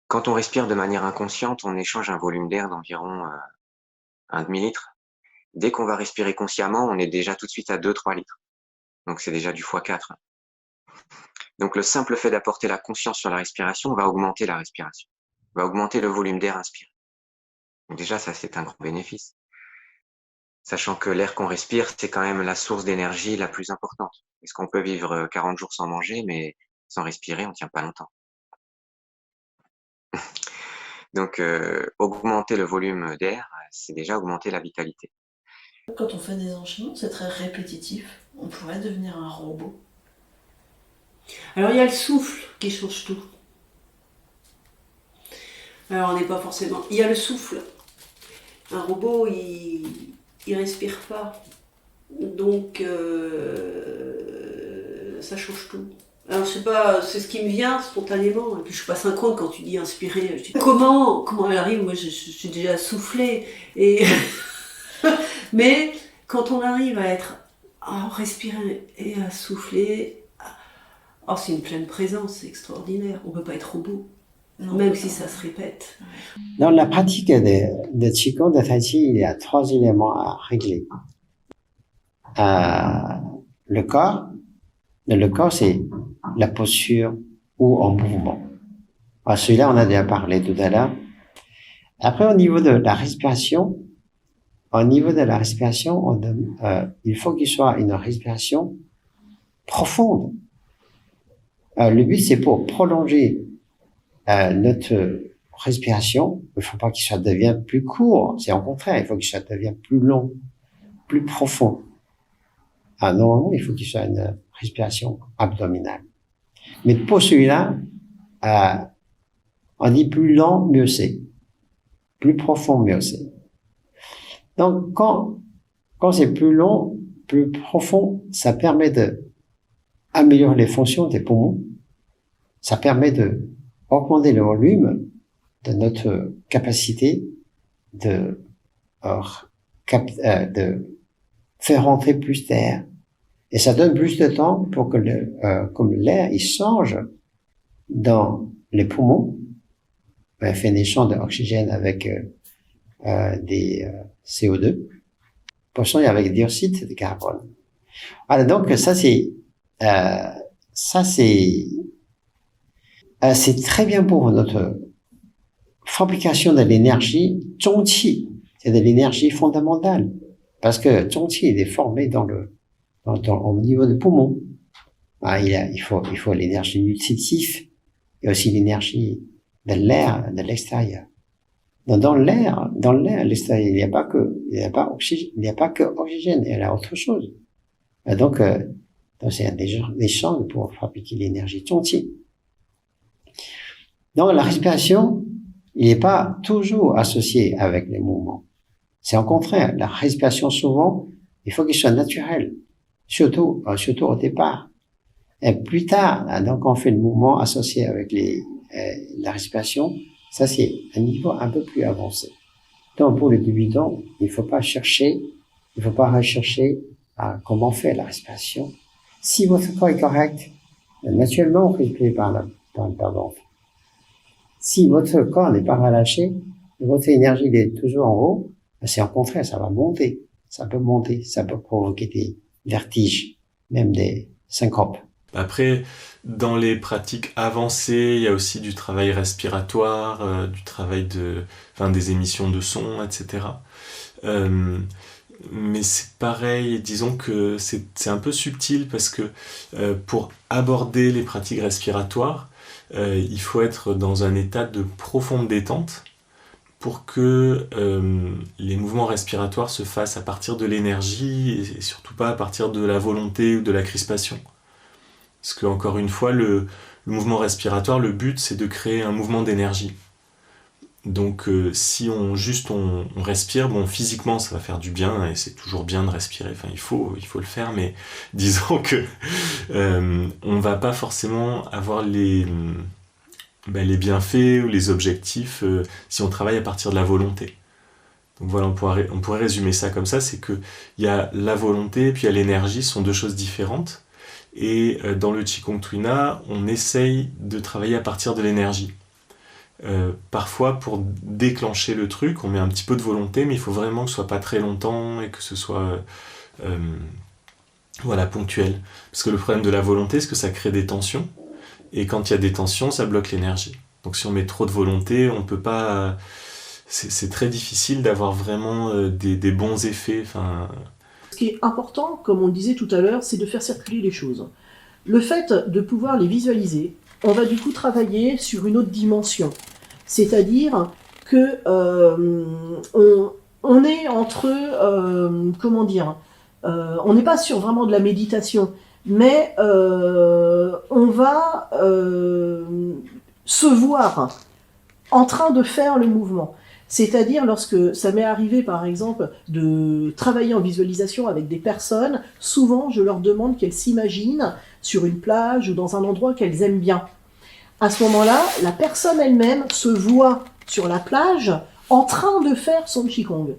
Quand on respire de manière inconsciente, on échange un volume d'air d'environ, un demi-litre. Dès qu'on va respirer consciemment, on est déjà tout de suite à 2-3 litres. Donc c'est déjà du fois 4. Donc le simple fait d'apporter la conscience sur la respiration va augmenter la respiration, va augmenter le volume d'air inspiré. Donc déjà ça, c'est un grand bénéfice. Sachant que l'air qu'on respire, c'est quand même la source d'énergie la plus importante. Parce qu'on peut vivre 40 jours sans manger, mais sans respirer, on tient pas longtemps. Donc augmenter le volume d'air, c'est déjà augmenter la vitalité. Quand on fait des enchaînements, c'est très répétitif. On pourrait devenir un robot. Alors il y a le souffle qui change tout. Alors on n'est pas forcément... Il y a le souffle. Un robot, il respire pas. Donc ça change tout. Alors je sais pas, c'est ce qui me vient spontanément. Et puis je suis pas 50 quand tu dis inspirer. Je dis, comment elle arrive? Moi je suis déjà soufflée. Et mais quand on arrive à respirer et à souffler, oh, c'est une pleine présence, c'est extraordinaire. On peut pas être robot, Non, même si ça se répète. Dans la pratique de Qigong, de Tai Chi, il y a 3 éléments à régler. Le corps, c'est la posture ou en mouvement. Alors, celui-là, on a déjà parlé tout à l'heure. Après, au niveau de la respiration, il faut qu'il soit une respiration profonde. Le but, c'est pour prolonger notre respiration. Il ne faut pas qu'il soit devienne plus court. C'est au contraire, il faut qu'il soit devienne plus long, plus profond. Normalement, il faut qu'il soit une respiration abdominale. Mais pour celui-là, on dit plus lent, mieux c'est. Plus profond, mieux c'est. Donc, quand c'est plus long, plus profond, ça permet d'améliorer les fonctions des poumons. Ça permet d'augmenter le volume de notre capacité de faire rentrer plus d'air. Et ça donne plus de temps pour que comme l'air, il change dans les poumons, fait un échange d'oxygène avec des CO2, poisson avec du dioxyde de carbone. Voilà, donc ça c'est très bien pour notre fabrication de l'énergie zhongqi, c'est de l'énergie fondamentale, parce que zhongqi il est formé au niveau des poumons. Il faut l'énergie nutritive et aussi l'énergie de l'air de l'extérieur. Donc dans l'air, l'extérieur, il n'y a pas que oxygène, il y a autre chose. Donc c'est des champs pour fabriquer l'énergie zhongqi. Donc la respiration, il n'est pas toujours associé avec les mouvements. C'est au contraire, la respiration souvent, il faut qu'il soit naturel, surtout au départ. Et plus tard, donc on fait le mouvement associé avec la respiration. Ça c'est un niveau un peu plus avancé. Donc pour le débutant, il ne faut pas rechercher comment faire la respiration. Si votre corps est correct, naturellement, vous respirez par le ventre. Si votre corps n'est pas relâché, votre énergie est toujours en haut, c'est au contraire, ça va monter. Ça peut provoquer des vertiges, même des syncopes. Après, dans les pratiques avancées, il y a aussi du travail respiratoire, du travail des émissions de son, etc. Mais c'est pareil, disons que c'est un peu subtil parce que pour aborder les pratiques respiratoires, il faut être dans un état de profonde détente pour que les mouvements respiratoires se fassent à partir de l'énergie et surtout pas à partir de la volonté ou de la crispation. Parce que, encore une fois, le mouvement respiratoire, le but, c'est de créer un mouvement d'énergie. Donc, si on respire, bon, physiquement, ça va faire du bien, et c'est toujours bien de respirer. Enfin, il faut le faire, mais disons que on va pas forcément avoir les bienfaits ou les objectifs si on travaille à partir de la volonté. Donc voilà, on pourrait résumer ça comme ça, c'est que il y a la volonté et puis il y a l'énergie, ce sont deux choses différentes. Et dans le Qigong Tuina, on essaye de travailler à partir de l'énergie. Parfois, pour déclencher le truc, on met un petit peu de volonté, mais il faut vraiment que ce soit pas très longtemps et que ce soit voilà, ponctuel. Parce que le problème de la volonté, c'est que ça crée des tensions. Et quand il y a des tensions, ça bloque l'énergie. Donc si on met trop de volonté, on peut pas. C'est très difficile d'avoir vraiment des bons effets. Enfin, Ce qui est important, comme on le disait tout à l'heure, c'est de faire circuler les choses. Le fait de pouvoir les visualiser, on va du coup travailler sur une autre dimension. C'est-à-dire que on est entre, comment dire, on n'est pas sur vraiment de la méditation, mais on va se voir en train de faire le mouvement. C'est-à-dire lorsque ça m'est arrivé par exemple de travailler en visualisation avec des personnes, souvent je leur demande qu'elles s'imaginent sur une plage ou dans un endroit qu'elles aiment bien. À ce moment-là, la personne elle-même se voit sur la plage en train de faire son Qigong.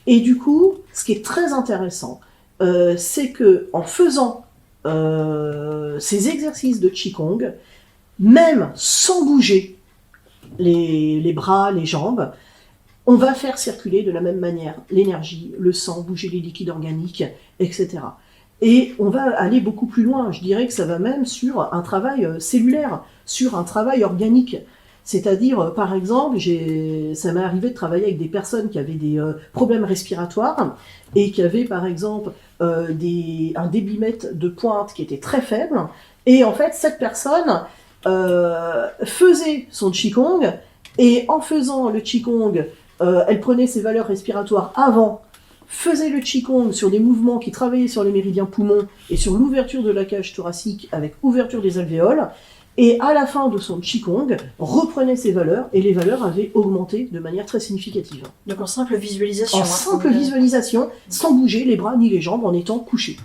Et du coup, ce qui est très intéressant, c'est que en faisant ces exercices de Qigong, même sans bouger les bras, les jambes, on va faire circuler de la même manière l'énergie, le sang, bouger les liquides organiques, etc. Et on va aller beaucoup plus loin. Je dirais que ça va même sur un travail cellulaire, sur un travail organique. C'est-à-dire, par exemple, ça m'est arrivé de travailler avec des personnes qui avaient des problèmes respiratoires et qui avaient, par exemple, un débitmètre de pointe qui était très faible. Et en fait, cette personne faisait son Qigong, et en faisant le Qigong, elle prenait ses valeurs respiratoires avant, faisait le Qigong sur des mouvements qui travaillaient sur les méridiens poumons et sur l'ouverture de la cage thoracique avec ouverture des alvéoles, et à la fin de son Qigong, reprenait ses valeurs, et les valeurs avaient augmenté de manière très significative. Donc en simple visualisation. En simple visualisation, sans bouger les bras ni les jambes, en étant couché.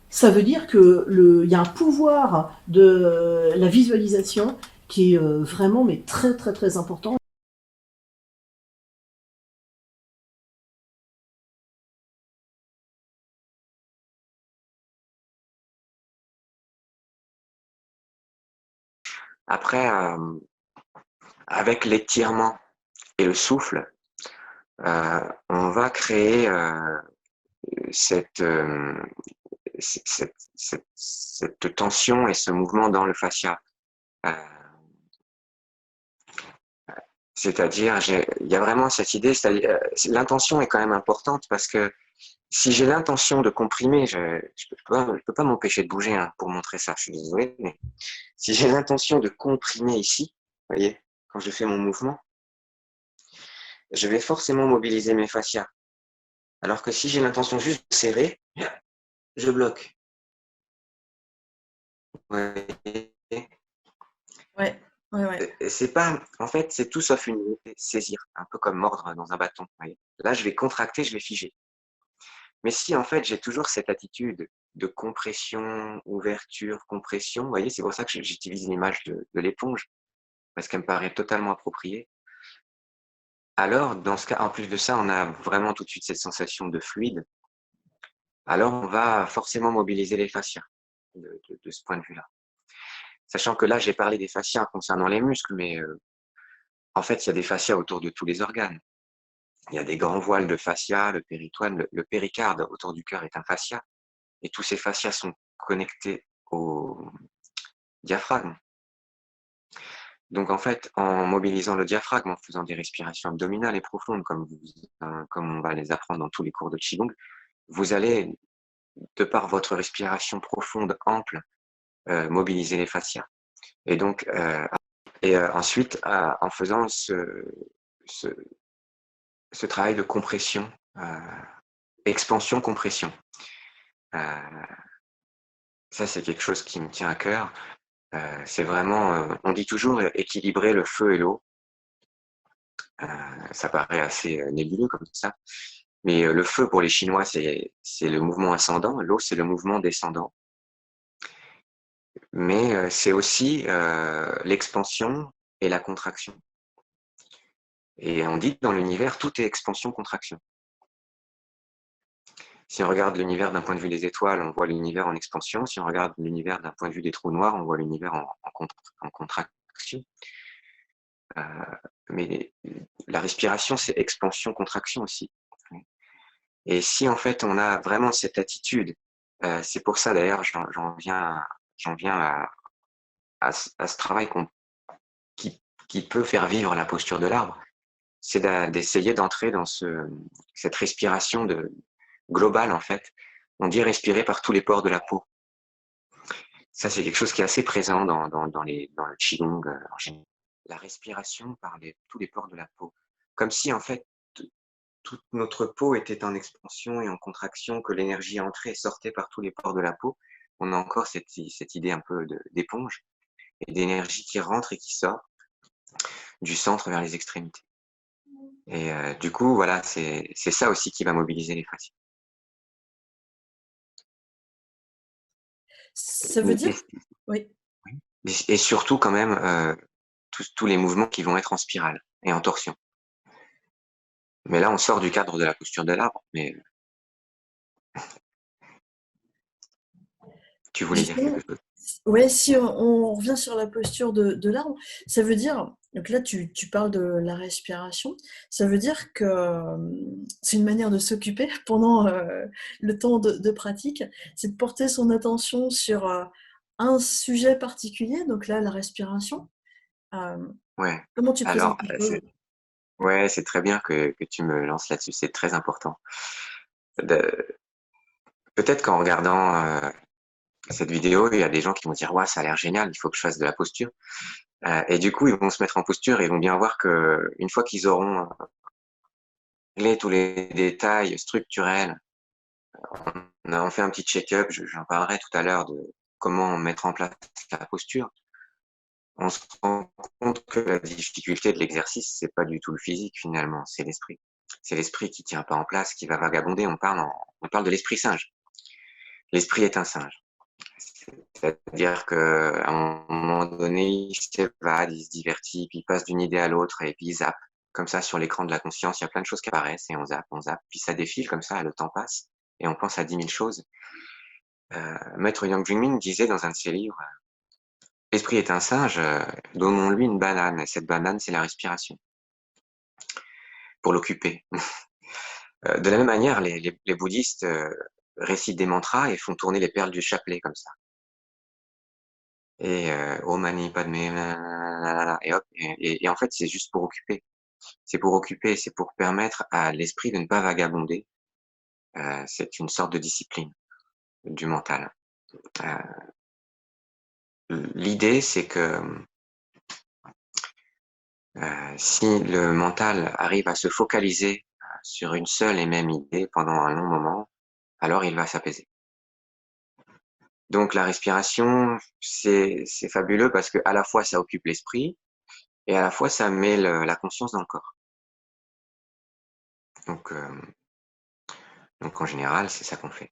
Ça veut dire qu'il y a un pouvoir de la visualisation qui est vraiment mais très très très important. Après, avec l'étirement et le souffle, on va créer cette, cette tension et ce mouvement dans le fascia. C'est-à-dire, il y a vraiment cette idée, c'est-à-dire, l'intention est quand même importante parce que si j'ai l'intention de comprimer, je peux pas m'empêcher de bouger hein, pour montrer ça, je suis désolé, mais si j'ai l'intention de comprimer ici, vous voyez, quand je fais mon mouvement, je vais forcément mobiliser mes fascias. Alors que si j'ai l'intention juste de serrer, je bloque. Ouais. Ouais. C'est pas, en fait, c'est tout sauf une unité, saisir, un peu comme mordre dans un bâton. Vous voyez. Là, je vais contracter, je vais figer. Mais si en fait j'ai toujours cette attitude de compression, ouverture, compression, vous voyez, c'est pour ça que j'utilise l'image de l'éponge, parce qu'elle me paraît totalement appropriée. Alors, dans ce cas, en plus de ça, on a vraiment tout de suite cette sensation de fluide. Alors, on va forcément mobiliser les fascias de ce point de vue-là. Sachant que là, j'ai parlé des fascias concernant les muscles, mais en fait, il y a des fascias autour de tous les organes. Il y a des grands voiles de fascia, le péritoine, le péricarde autour du cœur est un fascia. Et tous ces fascias sont connectés au diaphragme. Donc en fait, en mobilisant le diaphragme, en faisant des respirations abdominales et profondes, comme on va les apprendre dans tous les cours de Qigong, vous allez, de par votre respiration profonde, ample, mobiliser les fascias. Et donc, ensuite, en faisant ce travail de compression, expansion-compression. Ça, c'est quelque chose qui me tient à cœur. C'est vraiment, on dit toujours équilibrer le feu et l'eau. Ça paraît assez nébuleux comme ça. Mais le feu, pour les Chinois, c'est le mouvement ascendant. L'eau, c'est le mouvement descendant. Mais c'est aussi l'expansion et la contraction. Et on dit que dans l'univers, tout est expansion-contraction. Si on regarde l'univers d'un point de vue des étoiles, on voit l'univers en expansion. Si on regarde l'univers d'un point de vue des trous noirs, on voit l'univers en contraction. Mais la respiration, c'est expansion-contraction aussi. Et si en fait on a vraiment cette attitude, c'est pour ça d'ailleurs j'en viens à ce travail qui peut faire vivre la posture de l'arbre, c'est d'essayer d'entrer dans cette respiration globale en fait. On dit respirer par tous les pores de la peau. Ça c'est quelque chose qui est assez présent dans le Qigong en général. La respiration par tous les pores de la peau. Comme si en fait toute notre peau était en expansion et en contraction, que l'énergie entrait et sortait par tous les pores de la peau. On a encore cette idée un peu d'éponge et d'énergie qui rentre et qui sort du centre vers les extrémités. Et du coup, voilà, c'est ça aussi qui va mobiliser les fascias. Ça veut dire... Oui. Et surtout quand même tous les mouvements qui vont être en spirale et en torsion. Mais là, on sort du cadre de la posture de l'arbre, mais tu voulais dire quelque chose? Ouais, si on revient sur la posture de l'arbre, ça veut dire, donc là tu parles de la respiration, ça veut dire que c'est une manière de s'occuper pendant le temps de pratique, c'est de porter son attention sur un sujet particulier, donc là la respiration. Ouais. Comment tu Alors, présentes les choses? ouais, c'est très bien que tu me lances là-dessus, c'est très important. Peut-être qu'en regardant cette vidéo, il y a des gens qui vont dire « Ouais, ça a l'air génial, il faut que je fasse de la posture. » Et du coup, ils vont se mettre en posture et ils vont bien voir que une fois qu'ils auront réglé tous les détails structurels, on fait un petit check-up, j'en parlerai tout à l'heure de comment mettre en place la posture. On se rend compte que la difficulté de l'exercice, c'est pas du tout le physique finalement, c'est l'esprit. C'est l'esprit qui tient pas en place, qui va vagabonder. On parle de l'esprit singe. L'esprit est un singe. C'est-à-dire qu'à un moment donné, il s'évade, il se divertit, puis il passe d'une idée à l'autre et puis il zappe. Comme ça, sur l'écran de la conscience, il y a plein de choses qui apparaissent et on zappe, puis ça défile comme ça, le temps passe et on pense à 10 000 choses. Maître Yang Jungmin disait dans un de ses livres, l'esprit est un singe, donnons-lui une banane. Et cette banane, c'est la respiration. Pour l'occuper. De la même manière, les bouddhistes récitent des mantras et font tourner les perles du chapelet comme ça. Et Om Mani Padme, et hop, et en fait, c'est juste pour occuper. C'est pour occuper, c'est pour permettre à l'esprit de ne pas vagabonder. C'est une sorte de discipline du mental. L'idée, c'est que si le mental arrive à se focaliser sur une seule et même idée pendant un long moment, alors il va s'apaiser. Donc la respiration, c'est fabuleux parce que à la fois ça occupe l'esprit et à la fois ça met la conscience dans le corps. Donc en général, c'est ça qu'on fait.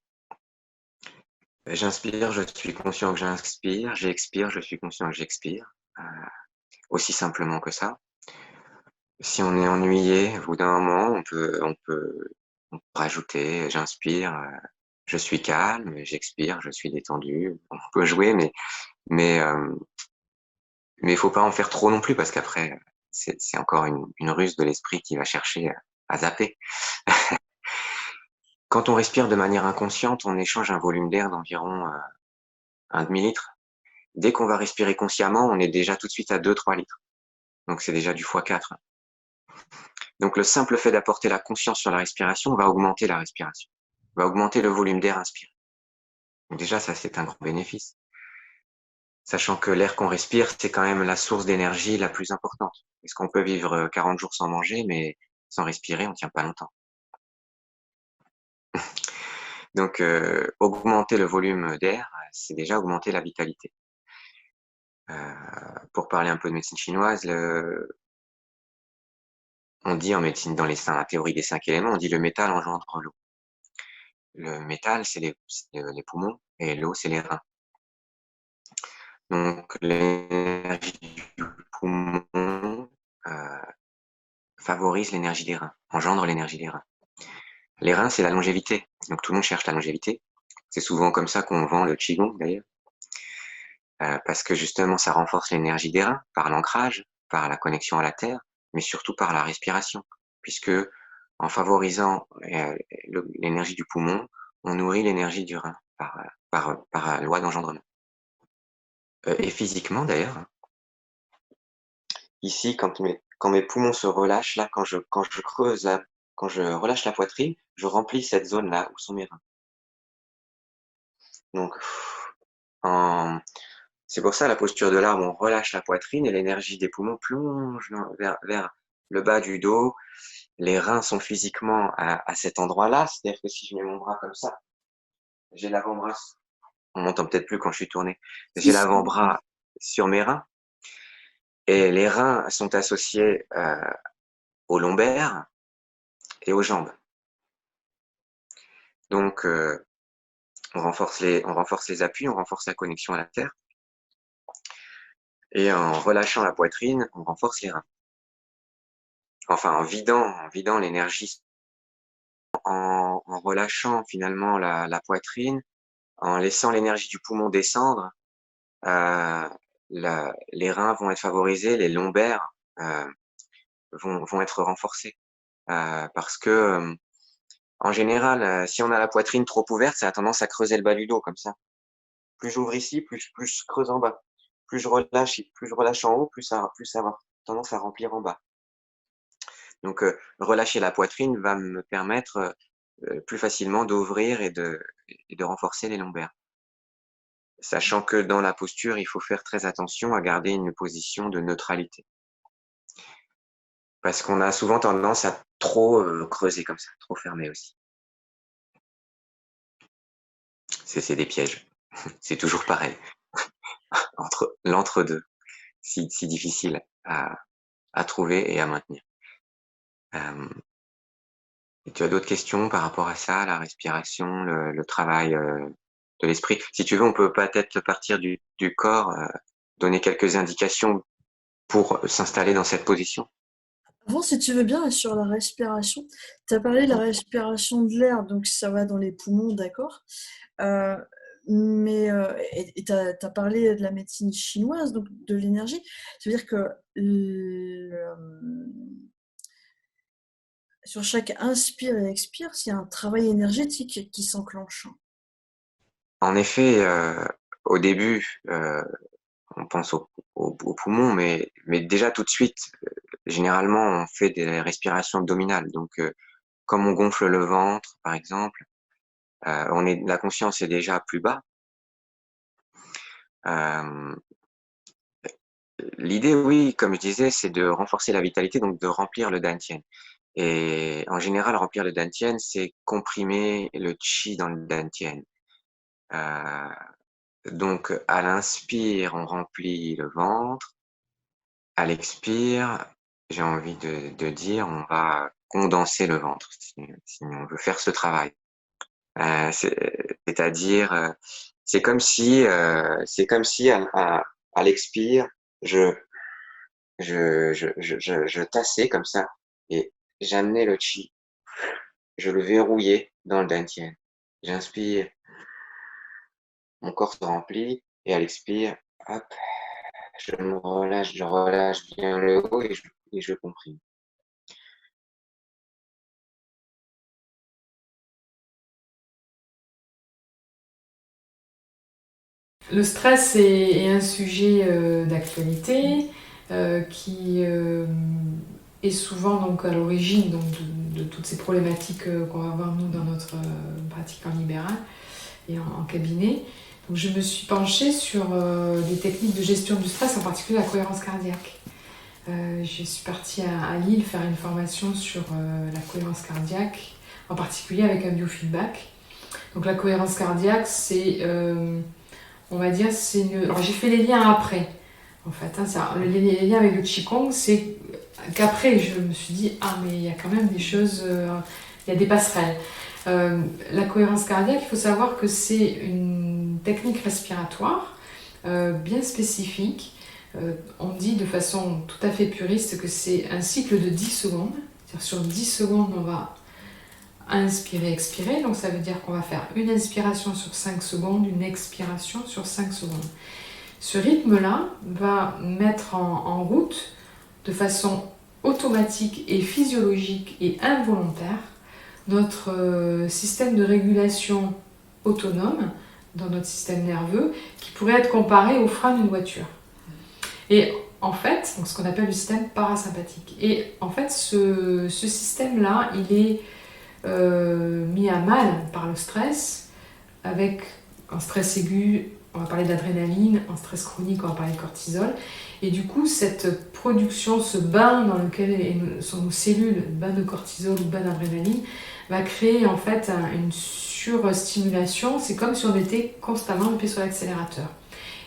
J'inspire, je suis conscient que j'inspire, j'expire, je suis conscient que j'expire. Aussi simplement que ça. Si on est ennuyé, au bout d'un moment, on peut rajouter, j'inspire, je suis calme, j'expire, je suis détendu. On peut jouer, mais il faut pas en faire trop non plus parce qu'après, c'est encore une ruse de l'esprit qui va chercher à zapper. Quand on respire de manière inconsciente, on échange un volume d'air d'environ un demi-litre. Dès qu'on va respirer consciemment, on est déjà tout de suite à 2-3 litres. Donc c'est déjà du x4. Donc le simple fait d'apporter la conscience sur la respiration va augmenter la respiration, va augmenter le volume d'air inspiré. Donc déjà ça c'est un grand bénéfice. Sachant que l'air qu'on respire, c'est quand même la source d'énergie la plus importante. Parce qu'on peut vivre 40 jours sans manger, mais sans respirer, on tient pas longtemps. Donc augmenter le volume d'air, c'est déjà augmenter la vitalité. Pour parler un peu de médecine chinoise, on dit en médecine, dans la théorie des 5 éléments, on dit le métal engendre l'eau. Le métal, c'est les poumons et l'eau, c'est les reins. Donc l'énergie du poumon favorise l'énergie des reins, engendre l'énergie des reins. Les reins, c'est la longévité. Donc tout le monde cherche la longévité. C'est souvent comme ça qu'on vend le Qigong d'ailleurs. Parce que justement, ça renforce l'énergie des reins par l'ancrage, par la connexion à la terre, mais surtout par la respiration, puisque en favorisant l'énergie du poumon, on nourrit l'énergie du rein par loi d'engendrement. Et physiquement d'ailleurs, ici, quand mes poumons se relâchent, là, quand je creuse, quand je relâche la poitrine, je remplis cette zone-là où sont mes reins. Donc, c'est pour ça la posture de l'arbre, on relâche la poitrine et l'énergie des poumons plonge vers le bas du dos. Les reins sont physiquement à cet endroit-là, c'est-à-dire que si je mets mon bras comme ça, j'ai l'avant-bras, on m'entend peut-être plus quand je suis tourné, j'ai l'avant-bras sur mes reins, et les reins sont associés aux lombaires et aux jambes. Donc, on renforce les appuis, on renforce la connexion à la terre, et en relâchant la poitrine, on renforce les reins. Enfin, en vidant l'énergie, en relâchant finalement la poitrine, en laissant l'énergie du poumon descendre, les reins vont être favorisés, les lombaires vont être renforcés. Parce que, en général, si on a la poitrine trop ouverte, ça a tendance à creuser le bas du dos, comme ça. Plus j'ouvre ici, plus je creuse en bas. Plus je relâche en haut, plus ça va tendance à remplir en bas. Donc, relâcher la poitrine va me permettre plus facilement d'ouvrir et de renforcer les lombaires. Sachant que dans la posture, il faut faire très attention à garder une position de neutralité. Parce qu'on a souvent tendance à trop creuser comme ça, trop fermer aussi. C'est des pièges. C'est toujours pareil. Entre l'entre-deux, si difficile à trouver et à maintenir. Et tu as d'autres questions par rapport à ça, la respiration, le travail de l'esprit? Si tu veux, on peut peut-être partir du corps, donner quelques indications pour s'installer dans cette position. Avant, si tu veux bien, sur la respiration, tu as parlé de la respiration de l'air, donc ça va dans les poumons, d'accord. Mais tu as parlé de la médecine chinoise, donc de l'énergie. Ça veut dire que sur chaque inspire et expire, c'est un travail énergétique qui s'enclenche. En effet, au début, on pense aux poumons, mais déjà tout de suite, généralement, on fait des respirations abdominales. Donc, comme on gonfle le ventre, par exemple, la conscience est déjà plus bas. L'idée, oui, comme je disais, c'est de renforcer la vitalité, donc de remplir le dantian. Et en général, remplir le dantian, c'est comprimer le chi dans le dantian. Donc, à l'inspire, on remplit le ventre. À l'expire, j'ai envie de dire, on va condenser le ventre, si on veut faire ce travail. C'est-à-dire, c'est comme si à l'expire, je tassais comme ça et j'amenais le chi, je le verrouillais dans le dantian. J'inspire, mon corps se remplit et à l'expire, hop, je relâche bien le haut et je comprime. Le stress est un sujet d'actualité qui est souvent donc à l'origine donc, de toutes ces problématiques qu'on va avoir nous dans notre pratique en libéral et en cabinet. Donc je me suis penchée sur des techniques de gestion du stress, en particulier la cohérence cardiaque. Je suis partie à Lille faire une formation sur la cohérence cardiaque, en particulier avec un biofeedback. Donc la cohérence cardiaque, c'est... on va dire, alors j'ai fait les liens après, en fait. Les liens avec le Qigong, c'est qu'après, je me suis dit, ah, mais il y a quand même des choses, il y a des passerelles. La cohérence cardiaque, il faut savoir que c'est une technique respiratoire bien spécifique. On dit de façon tout à fait puriste que c'est un cycle de 10 secondes. C'est-à-dire sur 10 secondes, on va inspirer, expirer, donc ça veut dire qu'on va faire une inspiration sur 5 secondes, une expiration sur 5 secondes. Ce rythme-là va mettre en route de façon automatique et physiologique et involontaire notre système de régulation autonome dans notre système nerveux qui pourrait être comparé au frein d'une voiture. Et en fait, donc ce qu'on appelle le système parasympathique. Et en fait, ce système-là, il est mis à mal par le stress, avec un stress aigu, on va parler d'adrénaline, un stress chronique, on va parler de cortisol. Et du coup, cette production, ce bain dans lequel sont nos cellules, bain de cortisol ou bain d'adrénaline, va créer en fait une surstimulation. C'est comme si on était constamment le pied sur l'accélérateur.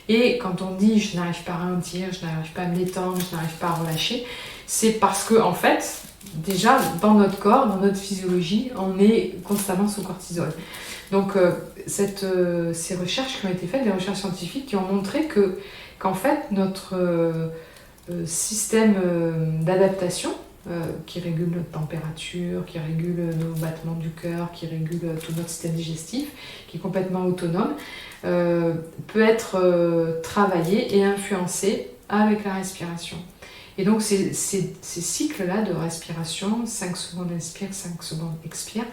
Et quand on dit je n'arrive pas à ralentir, je n'arrive pas à me détendre, je n'arrive pas à relâcher, c'est parce que en fait, déjà dans notre corps, dans notre physiologie, on est constamment sous cortisol. Donc ces recherches qui ont été faites, des recherches scientifiques qui ont montré qu'en fait notre système d'adaptation qui régule notre température, qui régule nos battements du cœur, qui régule tout notre système digestif, qui est complètement autonome, peut être travaillé et influencé avec la respiration. Et donc ces cycles-là de respiration, 5 secondes inspire, 5 secondes expire,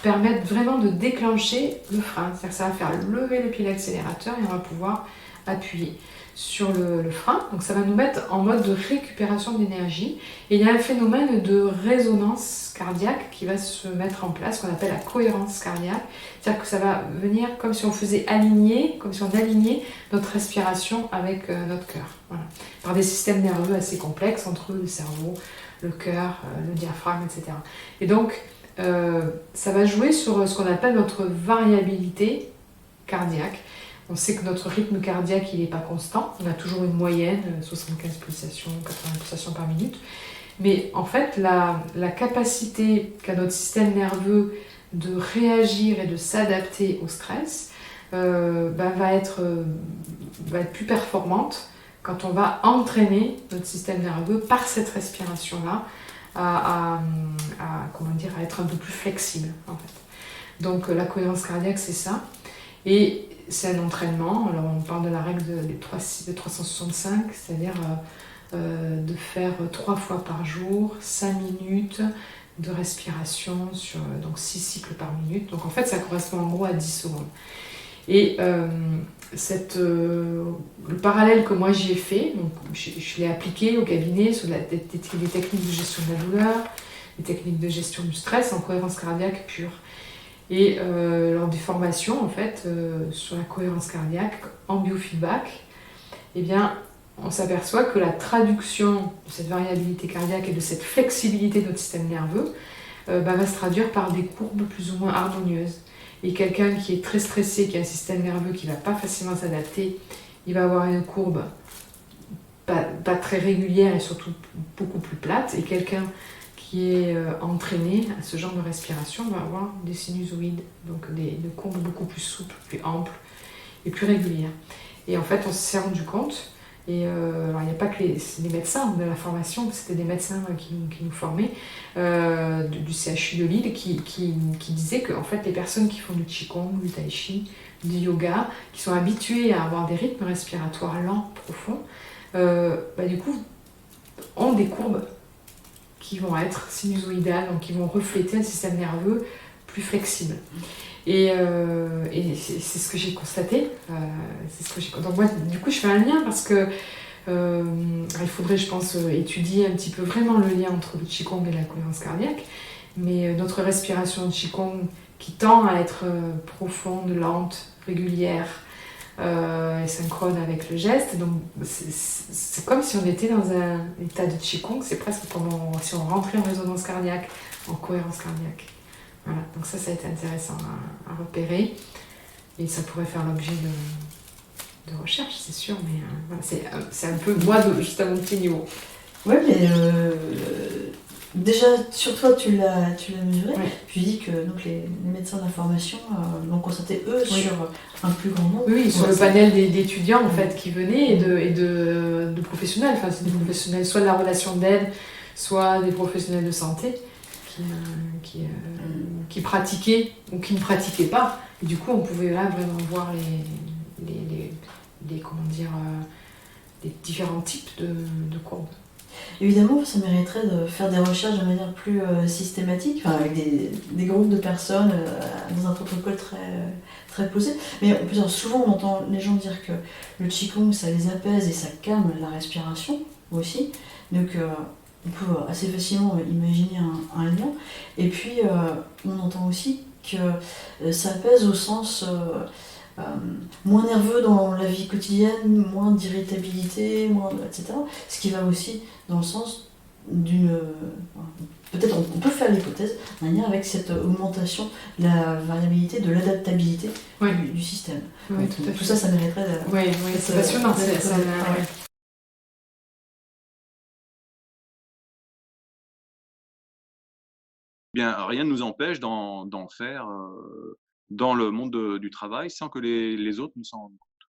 permettent vraiment de déclencher le frein. C'est-à-dire que ça va faire lever le pied de l'accélérateur et on va pouvoir appuyer sur le frein. Donc ça va nous mettre en mode de récupération d'énergie. Et il y a un phénomène de résonance cardiaque qui va se mettre en place, qu'on appelle la cohérence cardiaque. C'est-à-dire que ça va venir comme si on faisait aligner, comme si on alignait notre respiration avec notre cœur. Voilà. Par des systèmes nerveux assez complexes entre le cerveau, le cœur, le diaphragme, etc. Et donc, ça va jouer sur ce qu'on appelle notre variabilité cardiaque. On sait que notre rythme cardiaque, il n'est pas constant. On a toujours une moyenne, 75 pulsations, 80 pulsations par minute. Mais en fait, la capacité qu'a notre système nerveux de réagir et de s'adapter au stress va être plus performante quand on va entraîner notre système nerveux par cette respiration-là à être un peu plus flexible, en fait. Donc la cohérence cardiaque, c'est ça. Et c'est un entraînement. Alors on parle de la règle de 365, c'est-à-dire de faire 3 fois par jour, 5 minutes de respiration, donc 6 cycles par minute. Donc en fait, ça correspond en gros à 10 secondes. Et le parallèle que moi j'ai fait, donc je l'ai appliqué au cabinet sur des techniques de gestion de la douleur, des techniques de gestion du stress en cohérence cardiaque pure. Et lors des formations, en fait, sur la cohérence cardiaque, en biofeedback, eh bien, on s'aperçoit que la traduction de cette variabilité cardiaque et de cette flexibilité de notre système nerveux va se traduire par des courbes plus ou moins harmonieuses. Et quelqu'un qui est très stressé, qui a un système nerveux qui ne va pas facilement s'adapter, il va avoir une courbe pas très régulière et surtout beaucoup plus plate. Et quelqu'un qui est entraîné à ce genre de respiration va avoir des sinusoïdes, donc des courbes beaucoup plus souples, plus amples et plus régulières. Et en fait, on s'est rendu compte, et alors il n'y a pas que les médecins de la formation, c'était des médecins qui nous formaient, du CHU de Lille, qui disaient que en fait, les personnes qui font du Qigong, du Tai Chi, du yoga, qui sont habituées à avoir des rythmes respiratoires lents, profonds, du coup, ont des courbes qui vont être sinusoïdales, donc qui vont refléter un système nerveux plus flexible. Et c'est ce que j'ai constaté. Donc moi, du coup, je fais un lien parce que il faudrait, je pense, étudier un petit peu vraiment le lien entre le Qigong et la cohérence cardiaque. Mais notre respiration de Qigong qui tend à être profonde, lente, régulière, et synchrone avec le geste. Donc c'est comme si on était dans un état de Qigong, c'est presque comme si on rentrait en résonance cardiaque, en cohérence cardiaque. Voilà, donc ça a été intéressant à repérer et ça pourrait faire l'objet de recherche, c'est sûr, mais voilà, c'est un peu moi juste à mon petit niveau. Oui, mais déjà sur toi tu l'as mesuré, Ouais. puis dis que donc, les médecins d'information l'ont constaté eux Oui. sur un plus grand nombre. Oui, sur Ouais, le c'est- panel d'étudiants en fait qui venaient et de professionnels, enfin c'est des professionnels soit de la relation d'aide, soit des professionnels de santé qui pratiquaient ou qui ne pratiquaient pas. Et du coup, on pouvait là vraiment voir les différents types de courbes. Évidemment, ça mériterait de faire des recherches de manière plus systématique, enfin, avec des groupes de personnes dans un protocole très posé. Mais on peut dire, souvent, on entend les gens dire que le Qigong, ça les apaise et ça calme la respiration aussi. Donc, on peut assez facilement imaginer un lien. Et puis, on entend aussi que ça apaise au sens moins nerveux dans la vie quotidienne, moins d'irritabilité, etc. Ce qui va aussi dans le sens d'une... Peut-être on peut faire l'hypothèse d'un lien avec cette augmentation de la variabilité, de l'adaptabilité du système. Oui, Donc, tout ça, ça mériterait... Oui, c'est passionnant. Bien, rien ne nous empêche d'en faire dans le monde du travail sans que les autres ne s'en rendent compte.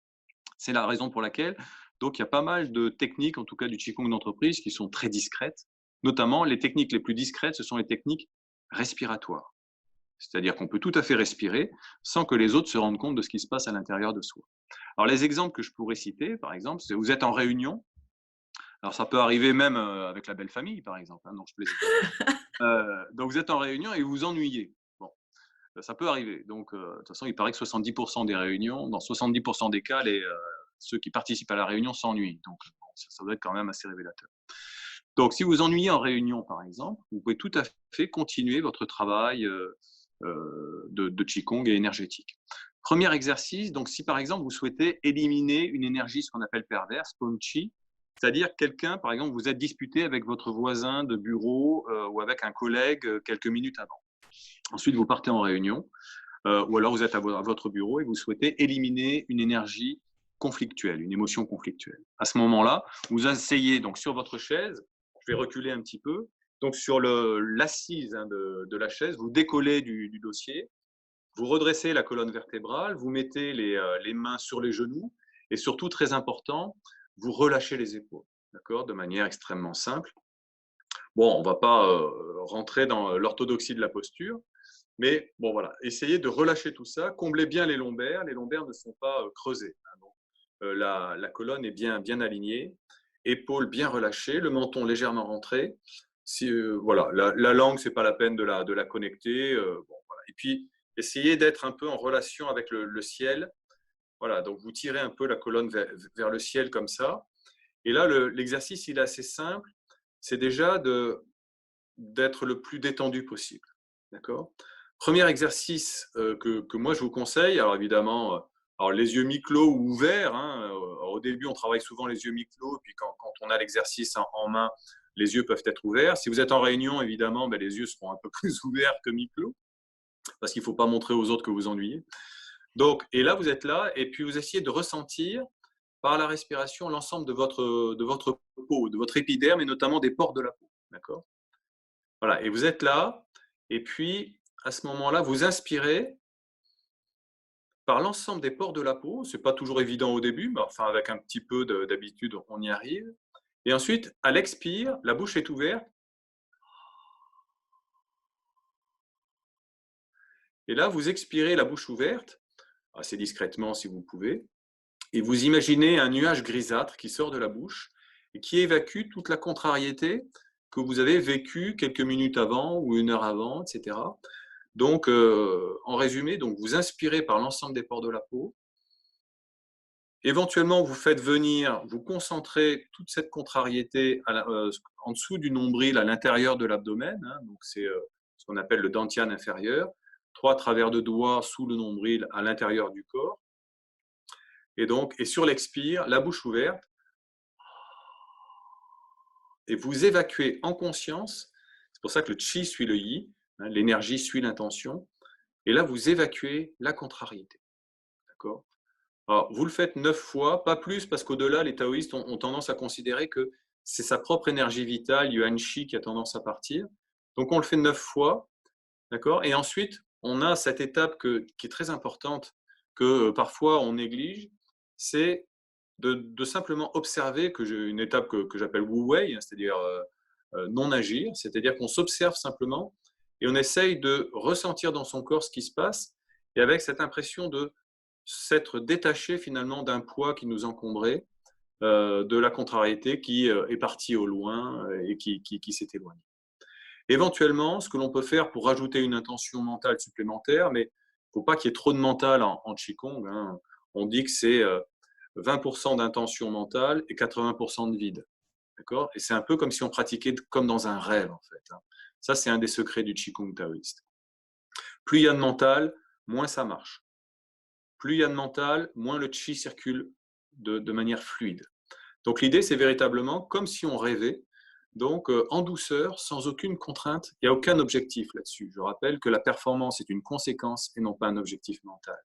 C'est la raison pour laquelle, donc, il y a pas mal de techniques, en tout cas du Qigong d'entreprise, qui sont très discrètes. Notamment, les techniques les plus discrètes, ce sont les techniques respiratoires. C'est-à-dire qu'on peut tout à fait respirer sans que les autres se rendent compte de ce qui se passe à l'intérieur de soi. Alors, les exemples que je pourrais citer, par exemple, c'est vous êtes en réunion. Alors, ça peut arriver même avec la belle famille, par exemple. Hein, donc, je plaisante. Donc, vous êtes en réunion et vous vous ennuyez. Bon, ça peut arriver. Donc, de toute façon, il paraît que 70% des réunions, dans 70% des cas, ceux qui participent à la réunion s'ennuient. Donc, bon, ça doit être quand même assez révélateur. Donc, si vous vous ennuyez en réunion, par exemple, vous pouvez tout à fait continuer votre travail de Qigong et énergétique. Premier exercice, donc si par exemple vous souhaitez éliminer une énergie, ce qu'on appelle perverse, Pon-Chi, c'est-à-dire quelqu'un, par exemple, vous êtes disputé avec votre voisin de bureau ou avec un collègue quelques minutes avant. Ensuite, vous partez en réunion ou alors vous êtes à votre bureau et vous souhaitez éliminer une énergie conflictuelle, une émotion conflictuelle. À ce moment-là, vous asseyez donc sur votre chaise, je vais reculer un petit peu, donc sur l'assise de la chaise, vous décollez du dossier, vous redressez la colonne vertébrale, vous mettez les mains sur les genoux et surtout, très important, vous relâchez les épaules, d'accord, de manière extrêmement simple. Bon, on ne va pas rentrer dans l'orthodoxie de la posture, mais bon, voilà, essayez de relâcher tout ça, comblez bien les lombaires ne sont pas creusés. Hein, donc, la colonne est bien alignée, épaules bien relâchées, le menton légèrement rentré. Voilà, la langue, ce n'est pas la peine de la connecter. Bon, voilà. Et puis, essayez d'être un peu en relation avec le ciel. Voilà, donc vous tirez un peu la colonne vers le ciel comme ça. Et là, l'exercice, il est assez simple. C'est déjà d'être le plus détendu possible. D'accord ? Premier exercice que moi, je vous conseille, alors évidemment, alors les yeux mi-clos ou ouverts. Hein, au début, on travaille souvent les yeux mi-clos. Puis quand on a l'exercice en main, les yeux peuvent être ouverts. Si vous êtes en réunion, évidemment, ben, les yeux seront un peu plus ouverts que mi-clos, parce qu'il ne faut pas montrer aux autres que vous ennuyez. Donc, et là, vous êtes là, et puis vous essayez de ressentir par la respiration l'ensemble de votre peau, de votre épiderme, et notamment des pores de la peau. D'accord ? Voilà, et vous êtes là, et puis à ce moment-là, vous inspirez par l'ensemble des pores de la peau. Ce n'est pas toujours évident au début, mais enfin, avec un petit peu d'habitude, on y arrive. Et ensuite, à l'expire, la bouche est ouverte. Et là, vous expirez la bouche ouverte, assez discrètement si vous pouvez, et vous imaginez un nuage grisâtre qui sort de la bouche et qui évacue toute la contrariété que vous avez vécue quelques minutes avant ou une heure avant, etc. Donc, en résumé, donc vous inspirez par l'ensemble des pores de la peau. Éventuellement, vous faites venir, vous concentrez toute cette contrariété en dessous du nombril, à l'intérieur de l'abdomen. Hein, donc, c'est ce qu'on appelle le dantian inférieur. 3 travers de doigts sous le nombril, à l'intérieur du corps. Et donc, et sur l'expire, la bouche ouverte. Et vous évacuez en conscience. C'est pour ça que le chi suit le yi. Hein, l'énergie suit l'intention. Et là, vous évacuez la contrariété. D'accord ? Alors, vous le faites 9 fois, pas plus, parce qu'au-delà, les taoïstes ont tendance à considérer que c'est sa propre énergie vitale, yuan chi, qui a tendance à partir. Donc, on le fait 9 fois. D'accord ? Et ensuite, on a cette étape qui est très importante, que parfois on néglige, c'est de simplement observer, une étape que j'appelle Wu Wei, c'est-à-dire non agir, c'est-à-dire qu'on s'observe simplement et on essaye de ressentir dans son corps ce qui se passe, et avec cette impression de s'être détaché finalement d'un poids qui nous encombrait, de la contrariété qui est partie au loin et qui s'est éloignée. Éventuellement, ce que l'on peut faire pour rajouter une intention mentale supplémentaire, mais il ne faut pas qu'il y ait trop de mental en Qigong, hein. On dit que c'est 20% d'intention mentale et 80% de vide. D'accord ? Et c'est un peu comme si on pratiquait comme dans un rêve, en fait, hein. Ça, c'est un des secrets du Qigong taoïste. Plus il y a de mental, moins ça marche. Plus il y a de mental, moins le Qi circule de manière fluide. Donc l'idée, c'est véritablement comme si on rêvait, donc en douceur, sans aucune contrainte. Il n'y a aucun objectif là-dessus. Je rappelle que la performance est une conséquence et non pas un objectif mental.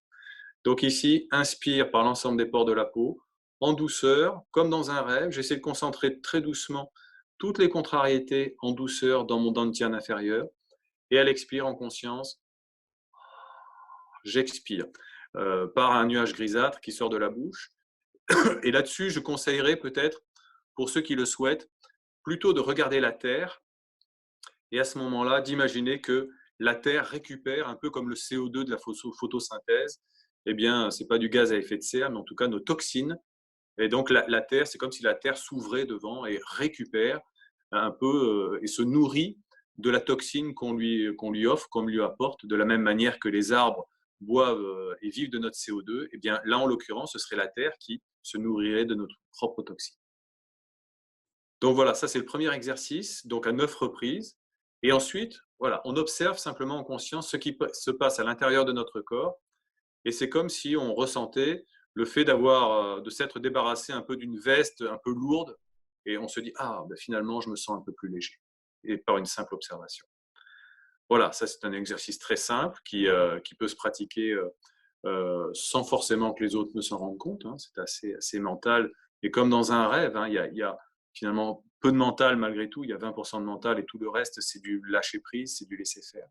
Donc ici, inspire par l'ensemble des pores de la peau, en douceur, comme dans un rêve. J'essaie de concentrer très doucement toutes les contrariétés en douceur dans mon dantian inférieur. Et à l'expire en conscience, j'expire par un nuage grisâtre qui sort de la bouche. Et là-dessus, je conseillerais peut-être, pour ceux qui le souhaitent, plutôt de regarder la Terre et à ce moment-là, d'imaginer que la Terre récupère, un peu comme le CO2 de la photosynthèse, eh bien, ce n'est pas du gaz à effet de serre, mais en tout cas nos toxines. Et donc la Terre, c'est comme si la Terre s'ouvrait devant et récupère un peu et se nourrit de la toxine qu'on lui offre, qu'on lui apporte, de la même manière que les arbres boivent et vivent de notre CO2. Eh bien, là, en l'occurrence, ce serait la Terre qui se nourrirait de notre propre toxine. Donc voilà, ça c'est le premier exercice, donc à 9 reprises. Et ensuite, voilà, on observe simplement en conscience ce qui se passe à l'intérieur de notre corps. Et c'est comme si on ressentait le fait de s'être débarrassé un peu d'une veste un peu lourde. Et on se dit, ah, ben finalement, je me sens un peu plus léger. Et par une simple observation. Voilà, ça c'est un exercice très simple qui peut se pratiquer sans forcément que les autres ne s'en rendent compte, hein. C'est assez mental. Et comme dans un rêve, hein, il y a finalement peu de mental malgré tout. Il y a 20% de mental et tout le reste, c'est du lâcher prise, c'est du laisser faire.